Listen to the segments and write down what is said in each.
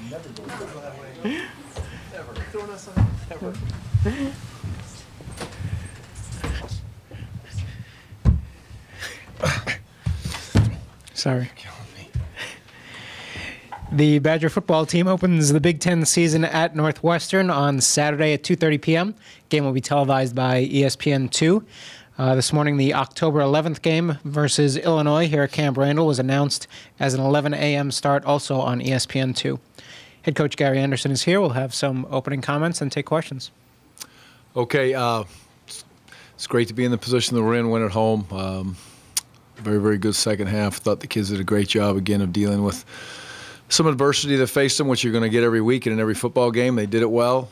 Never go that way. Never. Throwing us on. Never. Sorry. The Badger football team opens the Big Ten season at Northwestern on Saturday at 2:30 p.m. Game will be televised by ESPN2. This morning, the October 11th game versus Illinois here at Camp Randall was announced as an 11 a.m. start, also on ESPN2. Head coach Gary Andersen is here. We'll have some opening comments and take questions. Okay, it's great to be in the position that we're in, win at home. Very, very good second half. Thought the kids did a great job, again, of dealing with some adversity that faced them, which you're going to get every week and in every football game. They did it well.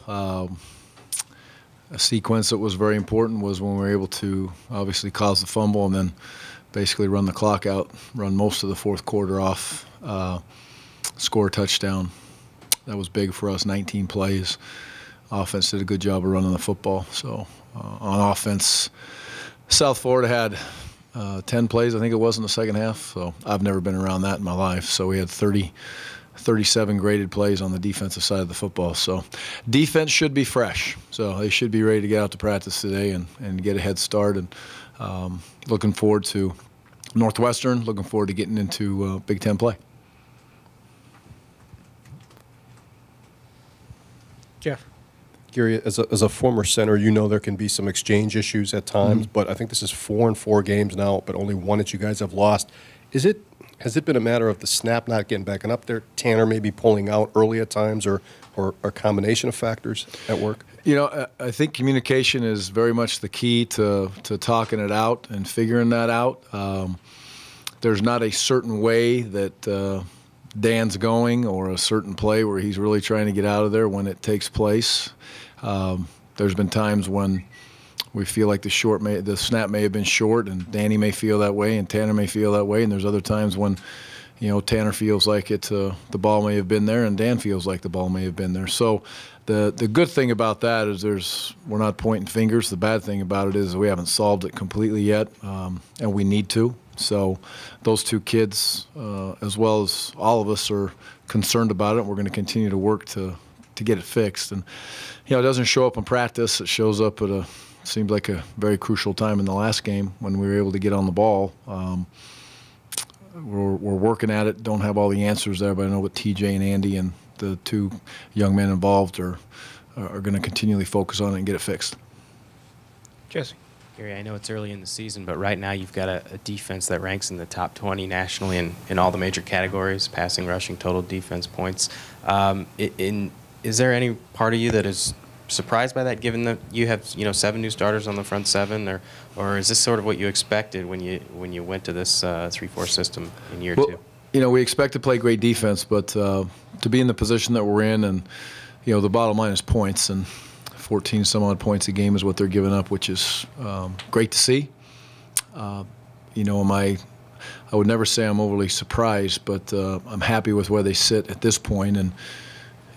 A sequence that was very important was when we were able to obviously cause the fumble and then basically run the clock out, run most of the fourth quarter off, score a touchdown. That was big for us, 19 plays. Offense did a good job of running the football. So on offense, South Florida had 10 plays, I think it was, in the second half. So I've never been around that in my life. So we had 37 graded plays on the defensive side of the football. So defense should be fresh. So they should be ready to get out to practice today and get a head start. And looking forward to Northwestern, looking forward to getting into Big Ten play. Jeff. Gary, as a former center, you know there can be some exchange issues at times, but I think this is 4 in 4 games now, but only one that you guys have lost. Has it been a matter of the snap not getting back and up there, Tanner maybe pulling out early at times, or a combination of factors at work? You know, I think communication is very much the key to talking it out and figuring that out. There's not a certain way that Dan's going or a certain play where he's really trying to get out of there when it takes place. There's been times when we feel like the snap may have been short, and Danny may feel that way, and Tanner may feel that way. And there's other times when, Tanner feels like the ball may have been there, and Dan feels like the ball may have been there. So the good thing about that is we're not pointing fingers. The bad thing about it is we haven't solved it completely yet, and we need to. So those two kids, as well as all of us, are concerned about it. We're going to continue to work to get it fixed. And, it doesn't show up in practice. It shows up at seemed like a very crucial time in the last game when we were able to get on the ball. We're working at it. Don't have all the answers there, but I know what TJ and Andy and the two young men involved are going to continually focus on it and get it fixed. Jesse. Gary, I know it's early in the season, but right now you've got a defense that ranks in the top 20 nationally in all the major categories: passing, rushing, total defense points. Is there any part of you that is surprised by that, given that you have 7 new starters on the front 7, or is this sort of what you expected when you went to this 3-4 system in year 2? We expect to play great defense, but to be in the position that we're in, and the bottom line is points, and 14 some odd points a game is what they're giving up, which is great to see. I would never say I'm overly surprised, but I'm happy with where they sit at this point. And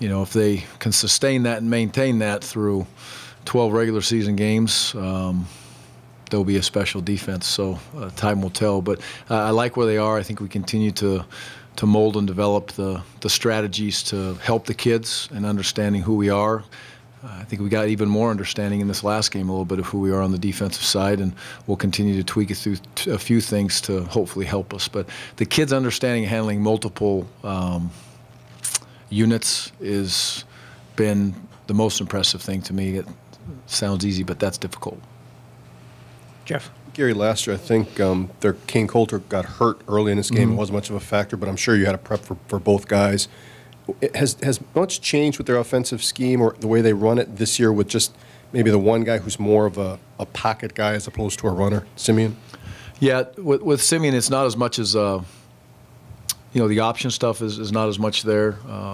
if they can sustain that and maintain that through 12 regular season games, there'll be a special defense. So time will tell. But I like where they are. I think we continue to mold and develop the strategies to help the kids in understanding who we are. I think we got even more understanding in this last game, a little bit of who we are on the defensive side, and we'll continue to tweak it through a few things to hopefully help us. But the kids' understanding of handling multiple units has been the most impressive thing to me. It sounds easy, but that's difficult. Jeff. Gary, last year I think their Kane Coulter got hurt early in this game. It wasn't much of a factor, but I'm sure you had a prep for both guys. Has much changed with their offensive scheme or the way they run it this year with just maybe the one guy who's more of a pocket guy as opposed to a runner, Simeon? Yeah, with Simeon, it's not as much as the option stuff is not as much there.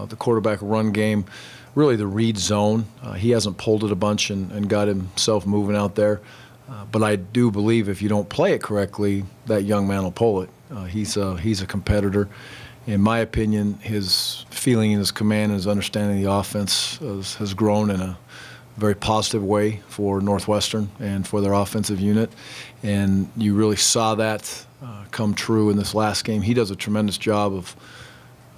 The quarterback run game, really the read zone, he hasn't pulled it a bunch and got himself moving out there. But I do believe if you don't play it correctly, that young man will pull it. He's a competitor. In my opinion, his feeling and his command and his understanding of the offense has grown in a very positive way for Northwestern and for their offensive unit. And you really saw that come true in this last game. He does a tremendous job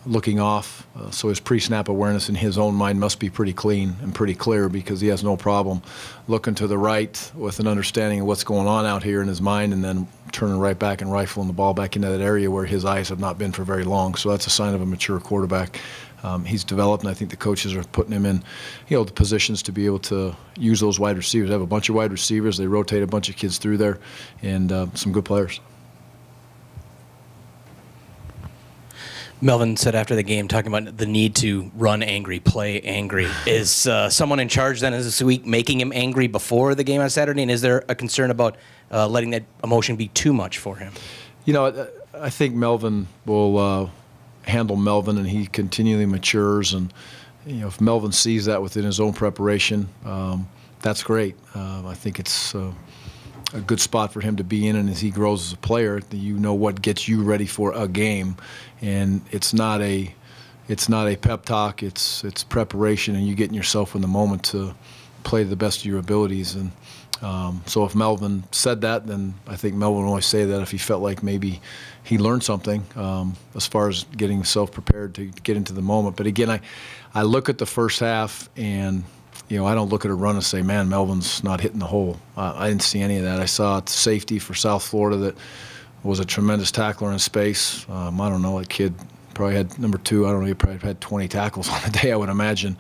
looking off. So his pre-snap awareness in his own mind must be pretty clean and pretty clear, because he has no problem looking to the right with an understanding of what's going on out here in his mind, and then turning right back and rifling the ball back into that area where his eyes have not been for very long. So that's a sign of a mature quarterback. He's developed, and I think the coaches are putting him in, the positions to be able to use those wide receivers. They have a bunch of wide receivers. They rotate a bunch of kids through there, and some good players. Melvin said after the game, talking about the need to run angry, play angry. Is someone in charge then this week making him angry before the game on Saturday? And is there a concern about letting that emotion be too much for him? I think Melvin will handle Melvin, and he continually matures. And if Melvin sees that within his own preparation, that's great. I think it's a good spot for him to be in, and as he grows as a player, what gets you ready for a game, and it's not a pep talk. It's preparation, and you getting yourself in the moment to play to the best of your abilities. And so if Melvin said that, then I think Melvin would always say that if he felt like maybe he learned something as far as getting himself prepared to get into the moment. But again, I look at the first half, and I don't look at a run and say, man, Melvin's not hitting the hole. I didn't see any of that. I saw a safety for South Florida that was a tremendous tackler in space. I don't know, that kid probably had number 2. I don't know, he probably had 20 tackles on the day, I would imagine.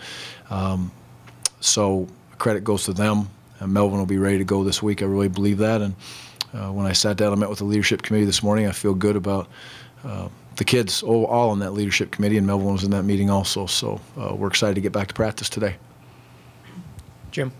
So credit goes to them. And Melvin will be ready to go this week. I really believe that. And when I sat down and met with the leadership committee this morning, I feel good about the kids all on that leadership committee, and Melvin was in that meeting also. So we're excited to get back to practice today. Jim.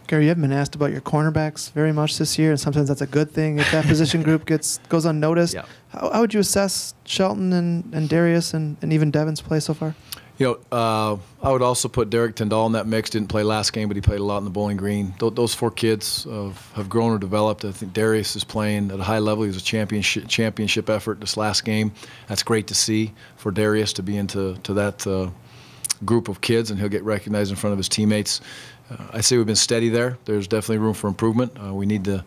Gary, you haven't been asked about your cornerbacks very much this year, and sometimes that's a good thing if that position group goes unnoticed. Yeah. How would you assess Shelton and Darius and even Devin's play so far? I would also put Derek Tyndall in that mix. Didn't play last game, but he played a lot in the Bowling Green. Those 4 kids have grown or developed. I think Darius is playing at a high level. He was a championship effort this last game. That's great to see for Darius to be into that group of kids, and he'll get recognized in front of his teammates. I say we've been steady there. There's definitely room for improvement. We need to,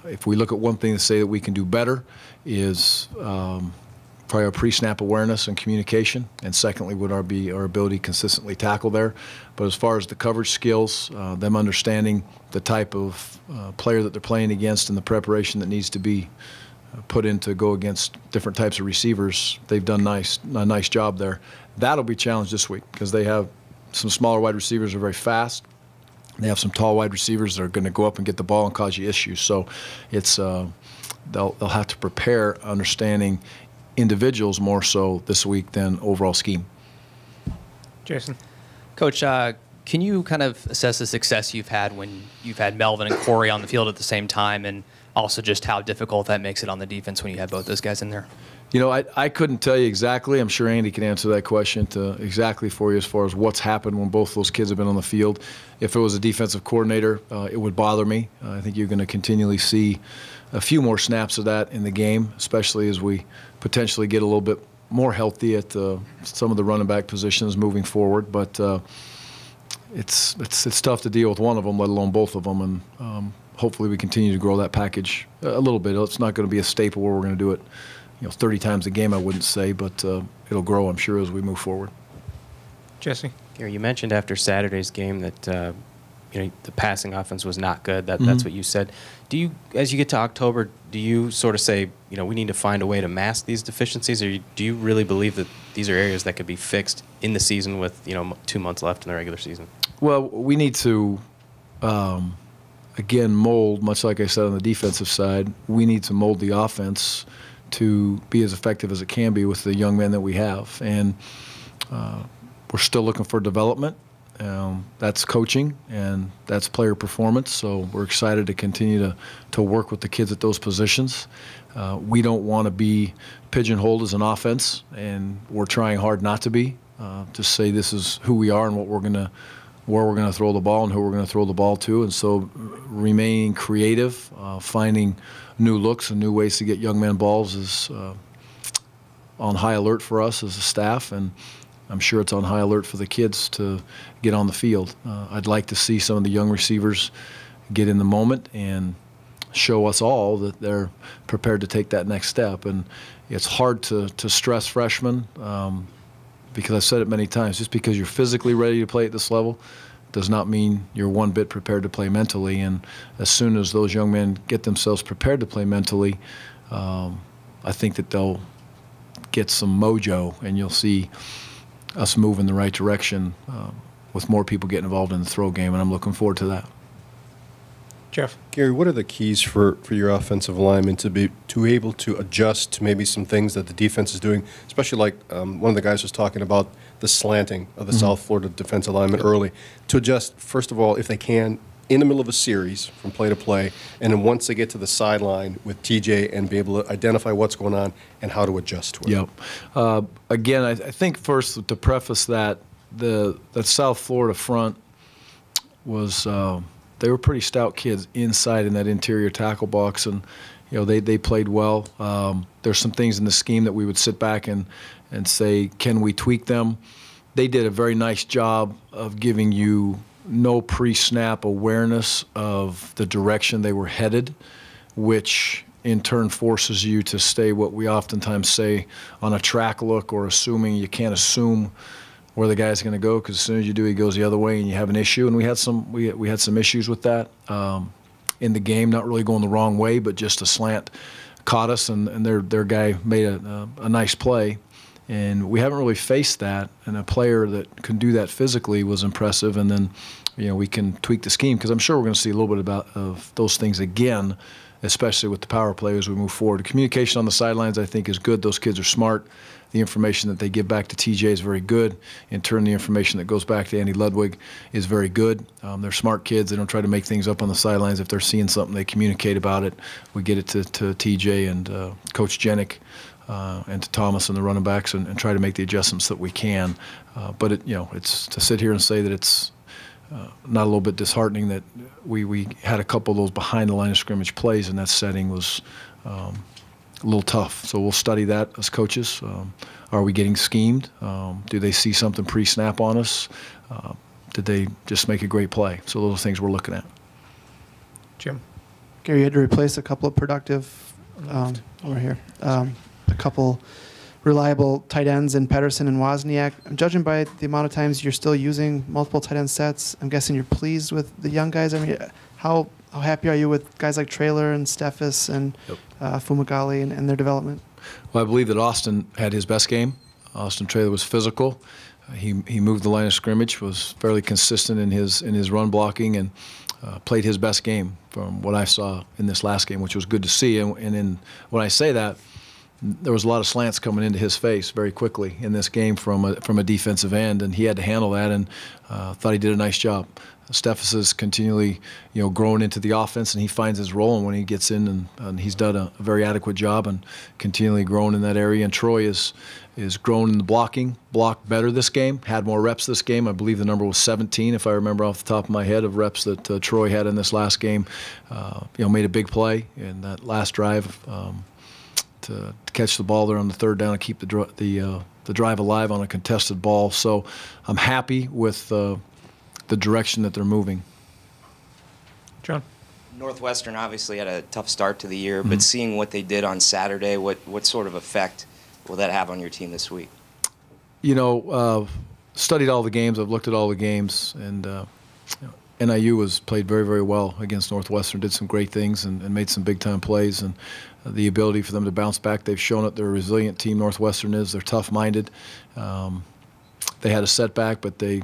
if we look at one thing to say that we can do better, is probably our pre-snap awareness and communication, and secondly would be our ability to consistently tackle there. But as far as the coverage skills, them understanding the type of player that they're playing against and the preparation that needs to be put in to go against different types of receivers, they've done a nice job there. That'll be challenged this week because they have some smaller wide receivers who are very fast. They have some tall wide receivers that are going to go up and get the ball and cause you issues. So it's they'll have to prepare understanding individuals more so this week than overall scheme. Jason. Coach, can you kind of assess the success you've had when you've had Melvin and Corey on the field at the same time, and also just how difficult that makes it on the defense when you have both those guys in there? I couldn't tell you exactly. I'm sure Andy can answer that question exactly for you as far as what's happened when both those kids have been on the field. If it was a defensive coordinator, it would bother me. I think you're going to continually see a few more snaps of that in the game, especially as we potentially get a little bit more healthy at some of the running back positions moving forward. But it's tough to deal with one of them, let alone both of them. And hopefully we continue to grow that package a little bit. It's not going to be a staple where we're going to do it 30 times a game, I wouldn't say, but it'll grow, I'm sure, as we move forward. Jesse. Gary, you mentioned after Saturday's game that the passing offense was not good. That's what you said. Do you, as you get to October, do you sort of say, we need to find a way to mask these deficiencies, or do you really believe that these are areas that could be fixed in the season with 2 months left in the regular season? Well, we need to, again, mold, much like I said on the defensive side, we need to mold the offense to be as effective as it can be with the young men that we have. And we're still looking for development. That's coaching, and that's player performance. So we're excited to continue to work with the kids at those positions. We don't want to be pigeonholed as an offense, and we're trying hard not to be. To say this is who we are and where we're going to throw the ball and who we're going to throw the ball to. And so remaining creative, finding new looks and new ways to get young men balls is on high alert for us as a staff, and I'm sure it's on high alert for the kids to get on the field. I'd like to see some of the young receivers get in the moment and show us all that they're prepared to take that next step. And it's hard to stress freshmen because I've said it many times, just because you're physically ready to play at this level does not mean you're one bit prepared to play mentally. And as soon as those young men get themselves prepared to play mentally, I think that they'll get some mojo, and you'll see us move in the right direction with more people getting involved in the throw game, and I'm looking forward to that. Jeff? Gary, what are the keys for your offensive linemen to be able to adjust to maybe some things that the defense is doing, especially like one of the guys was talking about the slanting of the South Florida defensive lineman early, to adjust, first of all, if they can, in the middle of a series from play to play, and then once they get to the sideline with TJ and be able to identify what's going on and how to adjust to it. Yep. Again, I think first to preface that, the South Florida front was they were pretty stout kids inside in that interior tackle box, and they played well. There's some things in the scheme that we would sit back and say, can we tweak them? They did a very nice job of giving you no pre-snap awareness of the direction they were headed, which in turn forces you to stay, what we oftentimes say, on a track look, or assuming. You can't assume where the guy's going to go, because as soon as you do, he goes the other way, and you have an issue. And we had some issues with that in the game, not really going the wrong way, but just a slant caught us, and their guy made a nice play. And we haven't really faced that, and a player that can do that physically was impressive. And then, we can tweak the scheme, because I'm sure we're going to see a little bit of those things again, especially with the power play as we move forward. The communication on the sidelines, I think, is good. Those kids are smart. The information that they give back to TJ is very good. In turn, the information that goes back to Andy Ludwig is very good. They're smart kids. They don't try to make things up on the sidelines. If they're seeing something, they communicate about it. We get it to TJ and Coach Jenick and to Thomas and the running backs, and try to make the adjustments that we can. But it's to sit here and say that it's not a little bit disheartening that we had a couple of those behind the line of scrimmage plays in that setting was a little tough. So we'll study that as coaches. Are we getting schemed? Do they see something pre-snap on us? Did they just make a great play? So those are things we're looking at. Jim? Gary, you had to replace a couple of productive, over here, a couple reliable tight ends in Pedersen and Wozniak. I'm judging by the amount of times you're still using multiple tight end sets. I'm guessing you're pleased with the young guys. I mean, how happy are you with guys like Traylor and Steffes and Fumagalli and their development? Well, I believe that Austin had his best game. Austin Traylor was physical. He moved the line of scrimmage, was fairly consistent in his run blocking, and played his best game from what I saw in this last game, which was good to see. And when I say that, there was a lot of slants coming into his face very quickly in this game from a defensive end, and he had to handle that, and thought he did a nice job. Steffes is continually, growing into the offense, and he finds his role, and when he gets in, and he's done a very adequate job and continually growing in that area. And Troy is growing in the blocking, blocked better this game, had more reps this game. I believe the number was 17, if I remember off the top of my head, of reps that Troy had in this last game. Made a big play in that last drive to catch the ball there on the third down and keep the drive alive on a contested ball. So I'm happy with the direction that they're moving. John? Northwestern obviously had a tough start to the year, but seeing what they did on Saturday, what sort of effect will that have on your team this week? Studied all the games. I've looked at all the games, and NIU played very, very well against Northwestern, did some great things and made some big-time plays, and the ability for them to bounce back. They've shown it. They're a resilient team, Northwestern is. They're tough-minded. They had a setback, but they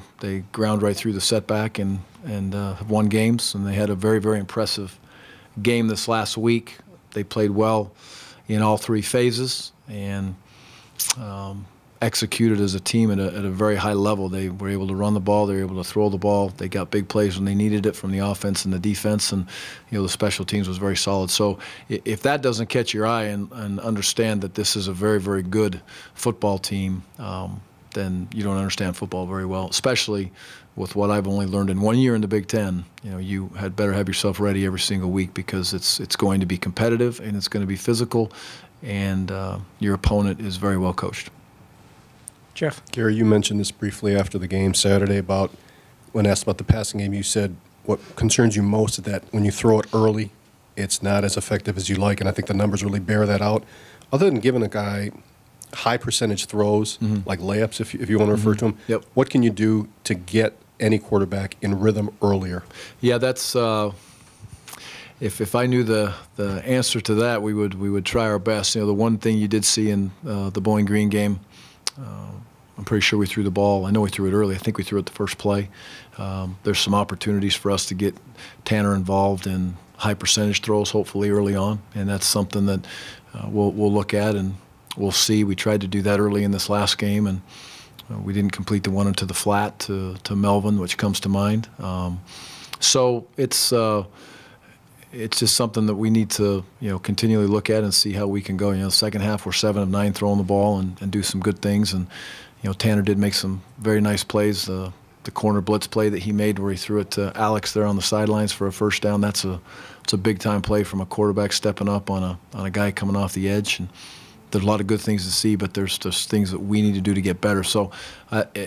ground right through the setback and have won games. And they had a very, very impressive game this last week. They played well in all three phases and executed as a team at a very high level. They were able to run the ball. They were able to throw the ball. They got big plays when they needed it from the offense and the defense. And the special teams was very solid. So if that doesn't catch your eye and understand that this is a very, very good football team, then you don't understand football very well, especially with what I've only learned in 1 year in the Big Ten. You had better have yourself ready every single week, because it's going to be competitive and it's going to be physical, and your opponent is very well coached. Jeff? Gary, you mentioned this briefly after the game Saturday about when asked about the passing game. You said what concerns you most is that when you throw it early, it's not as effective as you like, and I think the numbers really bear that out. Other than giving a guy high percentage throws, like layups, if you want to refer to them. Yep. What can you do to get any quarterback in rhythm earlier? Yeah, that's if I knew the answer to that, we would try our best. You know, the one thing you did see in the Bowling Green game, I'm pretty sure we threw the ball. I know we threw it early. I think we threw it the first play. There's some opportunities for us to get Tanner involved in high percentage throws, hopefully early on, and that's something that we'll look at and we'll see. We tried to do that early in this last game, and we didn't complete the one into the flat to Melvin, which comes to mind. So it's just something that we need to continually look at and see how we can go. You know, the second half we're 7 of 9 throwing the ball and do some good things. And Tanner did make some very nice plays. The corner blitz play that he made where he threw it to Alex there on the sidelines for a first down. It's a big time play from a quarterback stepping up on a guy coming off the edge. And there's a lot of good things to see, but there's just things that we need to do to get better. So,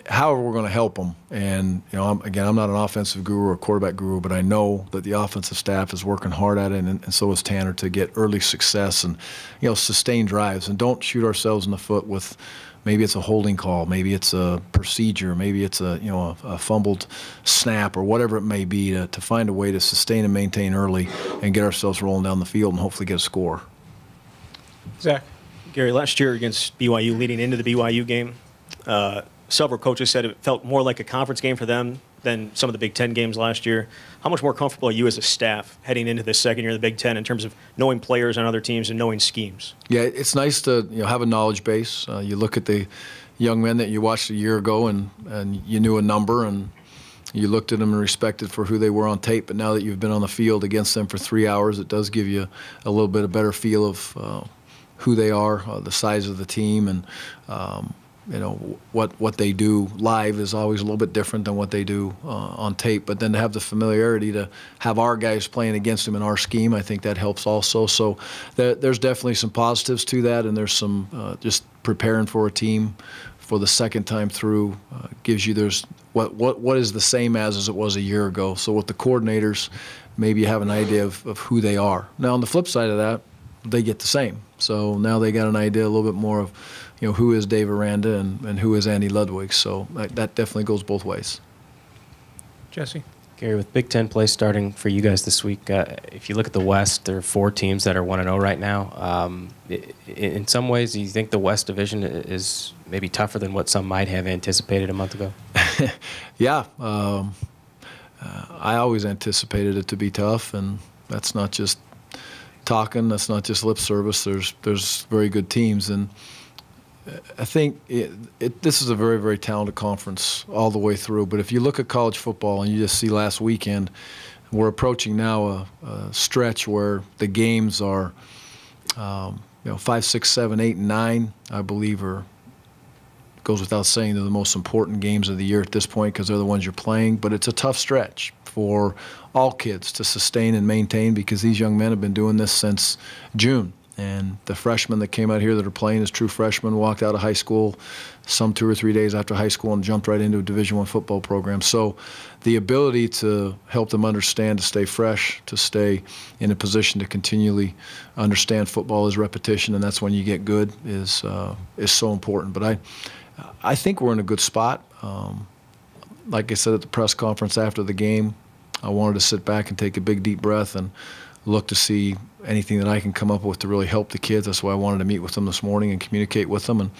however we're going to help them, and I'm not an offensive guru or quarterback guru, but I know that the offensive staff is working hard at it, and so is Tanner, to get early success and sustain drives, and don't shoot ourselves in the foot with maybe it's a holding call, maybe it's a procedure, maybe it's a fumbled snap or whatever it may be, to find a way to sustain and maintain early and get ourselves rolling down the field and hopefully get a score. Zach. Gary, last year against BYU, leading into the BYU game, several coaches said it felt more like a conference game for them than some of the Big Ten games last year. How much more comfortable are you as a staff heading into the second year of the Big Ten in terms of knowing players on other teams and knowing schemes? Yeah, it's nice to have a knowledge base. You look at the young men that you watched a year ago, and you knew a number, and you looked at them and respected for who they were on tape. But now that you've been on the field against them for 3 hours, it does give you a little bit of better feel of who they are, the size of the team, and what they do live is always a little bit different than what they do on tape. But then to have the familiarity to have our guys playing against them in our scheme, I think that helps also. So there's definitely some positives to that, and there's some just preparing for a team for the second time through gives you what is the same as it was a year ago. So with the coordinators, maybe you have an idea of who they are. Now on the flip side of that, they get the same. So now they got an idea a little bit more of, who is Dave Aranda and who is Andy Ludwig. So that definitely goes both ways. Jesse. Gary, with Big Ten play starting for you guys this week, if you look at the West, there are 4 teams that are 1-0 right now. In some ways, do you think the West Division is maybe tougher than what some might have anticipated a month ago? Yeah. I always anticipated it to be tough, and that's not just talking, that's not just lip service. There's very good teams, and I think this is a very, very talented conference all the way through. But if you look at college football and you just see last weekend, we're approaching now a stretch where the games are 5, 6, 7, 8, and 9, I believe, goes without saying, they're the most important games of the year at this point because they're the ones you're playing. But it's a tough stretch for all kids to sustain and maintain, because these young men have been doing this since June. And the freshmen that came out here that are playing as true freshmen walked out of high school some 2 or 3 days after high school and jumped right into a Division I football program. So the ability to help them understand, to stay fresh, to stay in a position to continually understand football is repetition, and that's when you get good, is so important. But I think we're in a good spot. Like I said at the press conference after the game, I wanted to sit back and take a big, deep breath and look to see anything that I can come up with to really help the kids. That's why I wanted to meet with them this morning and communicate with them. And,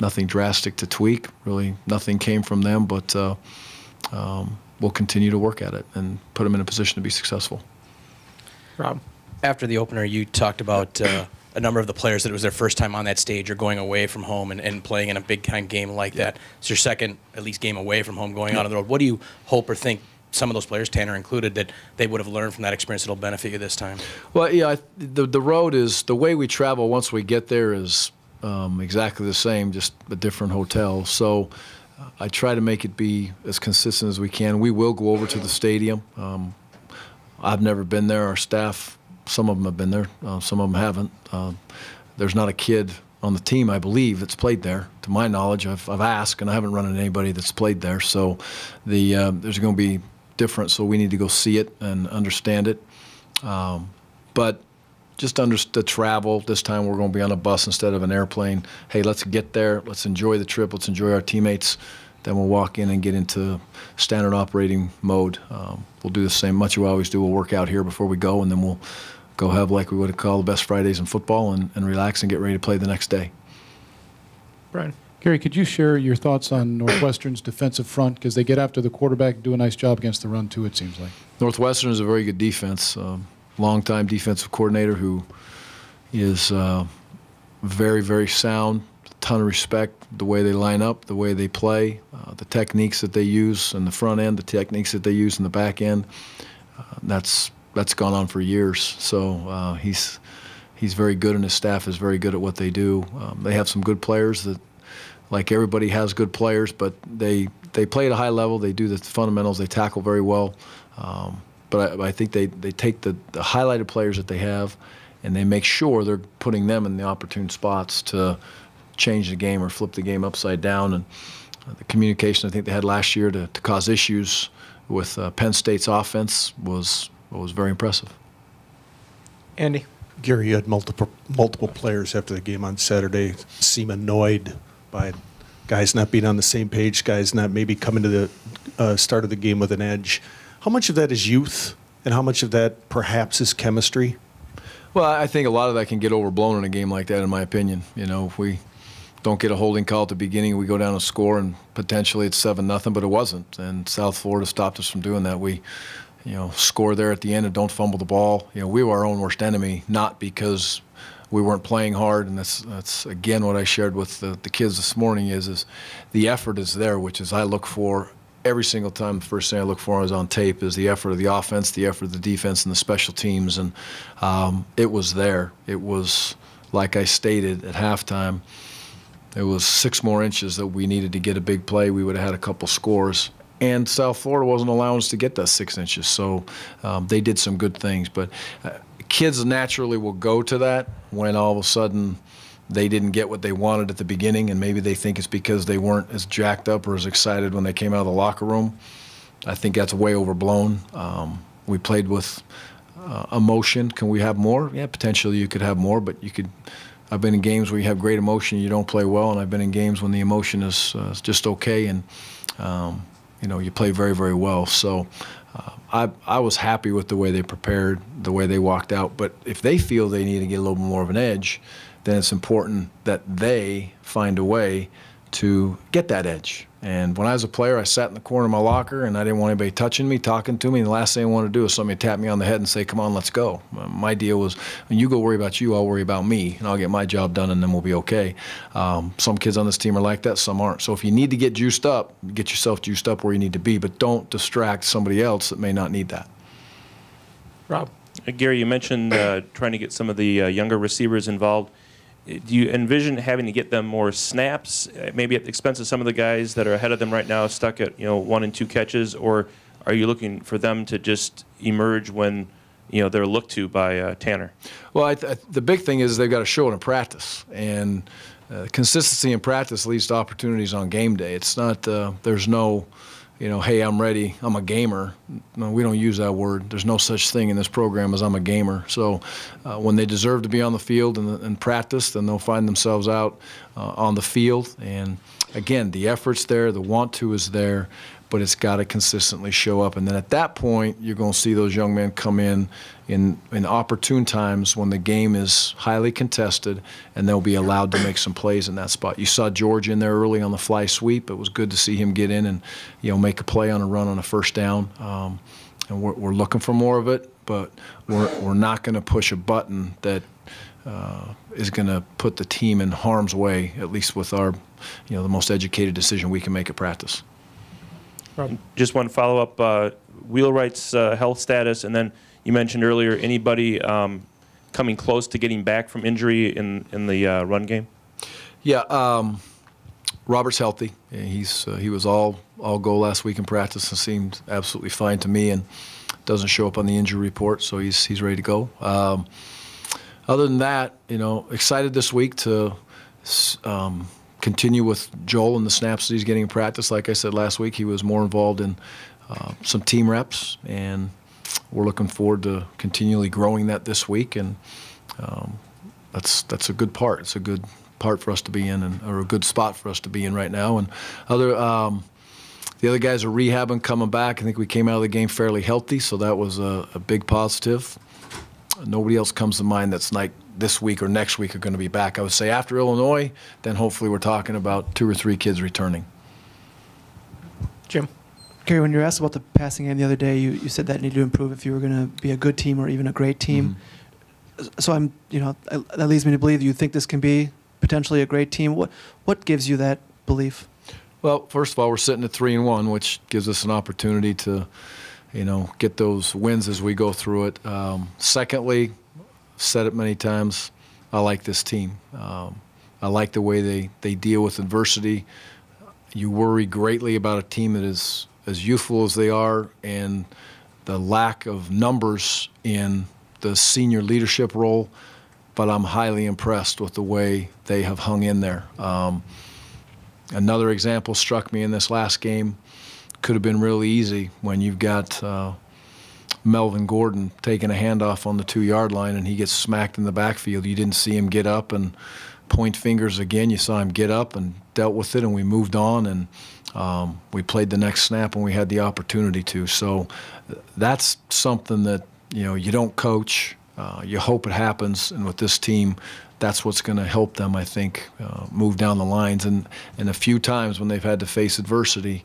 nothing drastic to tweak. Really, nothing came from them, but we'll continue to work at it and put them in a position to be successful. Rob. After the opener, you talked about a number of the players that it was their first time on that stage or going away from home and playing in a big-time game like that. It's your second, at least, game away from home, going out on the road. What do you hope or think some of those players, Tanner included, that they would have learned from that experience that'll benefit you this time? Well, yeah, the road is, the way we travel once we get there is exactly the same, just a different hotel. So I try to make it be as consistent as we can. We will go over to the stadium. I've never been there. Our staff, some of them have been there, some of them haven't. There's not a kid on the team, I believe, that's played there. To my knowledge, I've asked, and I haven't run into anybody that's played there. So there's going to be different, so we need to go see it and understand it. But just understood travel. This time we're going to be on a bus instead of an airplane. Hey, let's get there. Let's enjoy the trip. Let's enjoy our teammates. Then we'll walk in and get into standard operating mode. We'll do the same, much as we always do. We'll work out here before we go, and then we'll go have like we would call the best Fridays in football and relax and get ready to play the next day. Brian. Gary, could you share your thoughts on Northwestern's defensive front? Because they get after the quarterback, do a nice job against the run, too, it seems like. Northwestern is a very good defense. Longtime defensive coordinator who is very, very sound. A ton of respect, the way they line up, the way they play, the techniques that they use in the front end, the techniques that they use in the back end. That's gone on for years. So he's very good, and his staff is very good at what they do. They have some good players that, like everybody has good players, but they play at a high level. They do the fundamentals. They tackle very well. But I think they take the highlighted players that they have, and they make sure they're putting them in the opportune spots to change the game or flip the game upside down. And the communication I think they had last year to cause issues with Penn State's offense was very impressive. Andy. Gary, you had multiple players after the game on Saturday seem annoyed by guys not being on the same page, guys not maybe coming to the start of the game with an edge. How much of that is youth, and how much of that perhaps is chemistry? Well, I think a lot of that can get overblown in a game like that, in my opinion. You know, if we don't get a holding call at the beginning, we go down a score, and potentially it's 7-0, but it wasn't. And South Florida stopped us from doing that. We, score there at the end and don't fumble the ball. We were our own worst enemy, not because we weren't playing hard. And that's again what I shared with the kids this morning is the effort is there, which is I look for every single time. The first thing I look for is on tape is the effort of the offense, the effort of the defense, and the special teams. And it was there. It was, like I stated at halftime, it was 6 more inches that we needed to get a big play. We would have had a couple scores. And South Florida wasn't allowing us to get that 6 inches. So they did some good things. But kids naturally will go to that when all of a sudden they didn't get what they wanted at the beginning, and maybe they think it's because they weren't as jacked up or as excited when they came out of the locker room. I think that's way overblown. We played with emotion. Can we have more? Yeah, potentially you could have more, but you could. I've been in games where you have great emotion, you don't play well, and I've been in games when the emotion is just okay, and you play very, very well. So I was happy with the way they prepared, the way they walked out. But if they feel they need to get a little more of an edge, then it's important that they find a way to get that edge. And when I was a player, I sat in the corner of my locker, and I didn't want anybody touching me, talking to me. And the last thing I wanted to do is somebody tap me on the head and say, come on, let's go. My deal was, when you go worry about you, I'll worry about me, and I'll get my job done, and then we'll be okay. Some kids on this team are like that, some aren't. So if you need to get juiced up, get yourself juiced up where you need to be, but don't distract somebody else that may not need that. Rob. Gary, you mentioned trying to get some of the younger receivers involved. Do you envision having to get them more snaps, maybe at the expense of some of the guys that are ahead of them right now, stuck at 1 and 2 catches, or are you looking for them to just emerge when they're looked to by Tanner? Well, the big thing is they've got to show it in practice, and consistency in practice leads to opportunities on game day. It's not there's no hey, I'm ready, I'm a gamer. No, we don't use that word. There's no such thing in this program as I'm a gamer. So when they deserve to be on the field and practice, then they'll find themselves out on the field. And again, the effort's there, the want to is there, but it's got to consistently show up. And then at that point, you're going to see those young men come in opportune times when the game is highly contested, and they'll be allowed to make some plays in that spot. You saw George in there early on the fly sweep. It was good to see him get in and make a play on a run on a first down. And we're looking for more of it, but we're not going to push a button that is going to put the team in harm's way, at least with our the most educated decision we can make at practice. Just one follow-up, Wheelwright's health status, and then you mentioned earlier anybody coming close to getting back from injury in the run game? Yeah, Robert's healthy. He was all go last week in practice and seemed absolutely fine to me, and doesn't show up on the injury report, so he's ready to go. Other than that, excited this week to continue with Joel and the snaps that he's getting in practice. Like I said last week, he was more involved in some team reps, and we're looking forward to continually growing that this week. And That's a good part. It's a good part for us to be in, or a good spot for us to be in right now. And the other guys are rehabbing, coming back. I think we came out of the game fairly healthy, so that was a big positive. Nobody else comes to mind that's like this week or next week are going to be back. I would say after Illinois, then hopefully we're talking about 2 or 3 kids returning. Jim? Gary, when you were asked about the passing game the other day, you said that needed to improve if you were going to be a good team or even a great team. So that leads me to believe you think this can be potentially a great team. What gives you that belief? Well, first of all, we're sitting at 3-1, which gives us an opportunity to, get those wins as we go through it. Secondly, said it many times, I like this team. I like the way they deal with adversity. You worry greatly about a team that is as youthful as they are, and the lack of numbers in the senior leadership role, but I'm highly impressed with the way they have hung in there. Another example struck me in this last game. Could have been really easy when you've got Melvin Gordon taking a handoff on the 2-yard line and he gets smacked in the backfield. You didn't see him get up and point fingers again. You saw him get up and dealt with it, and we moved on, and we played the next snap when we had the opportunity to. So that's something that you don't coach. You hope it happens, and with this team, that's what's going to help them, I think, move down the lines. And a few times when they've had to face adversity,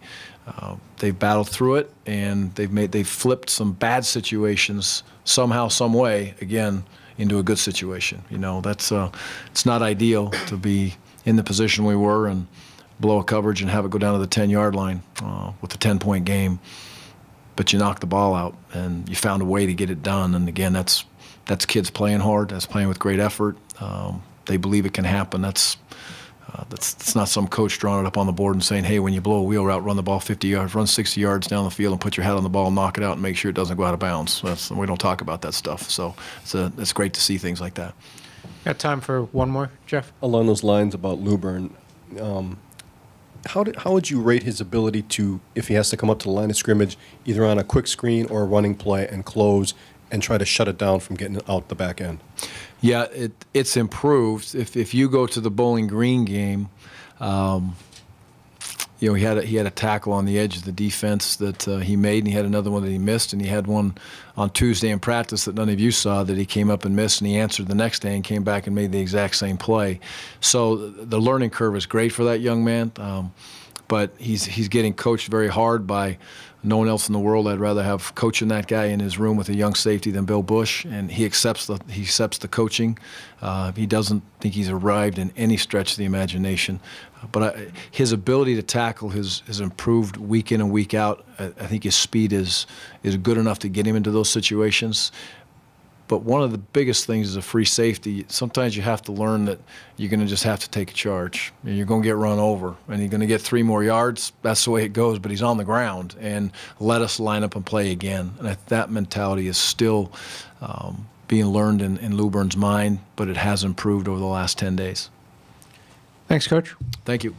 they've battled through it, and they've flipped some bad situations somehow, some way, again, into a good situation. That's it's not ideal to be in the position we were and blow a coverage and have it go down to the 10-yard line with a 10-point game. But you knocked the ball out, and you found a way to get it done. And again, that's kids playing hard. That's playing with great effort. They believe it can happen. That's not some coach drawing it up on the board and saying, hey, when you blow a wheel route, run the ball 50 yards, run 60 yards down the field and put your head on the ball and knock it out and make sure it doesn't go out of bounds. We don't talk about that stuff. So it's great to see things like that. Got time for one more, Jeff? Along those lines about Luburn, how would you rate his ability to, if he has to come up to the line of scrimmage, either on a quick screen or a running play and close and try to shut it down from getting out the back end? Yeah, it's improved. If you go to the Bowling Green game, he had a tackle on the edge of the defense that he made, and he had another one that he missed, and he had one on Tuesday in practice that none of you saw that he came up and missed, and he answered the next day and came back and made the exact same play. So the learning curve is great for that young man, but he's getting coached very hard by no one else in the world. I'd rather have coaching that guy in his room with a young safety than Bill Bush, and he accepts the coaching. He doesn't think he's arrived in any stretch of the imagination, but his ability to tackle has improved week in and week out. I think his speed is good enough to get him into those situations. But one of the biggest things is a free safety. Sometimes you have to learn that you're going to just have to take a charge. You're going to get run over, and you're going to get 3 more yards. That's the way it goes, but he's on the ground, and let us line up and play again. And that mentality is still being learned in Luburn's mind, but it has improved over the last 10 days. Thanks, Coach. Thank you.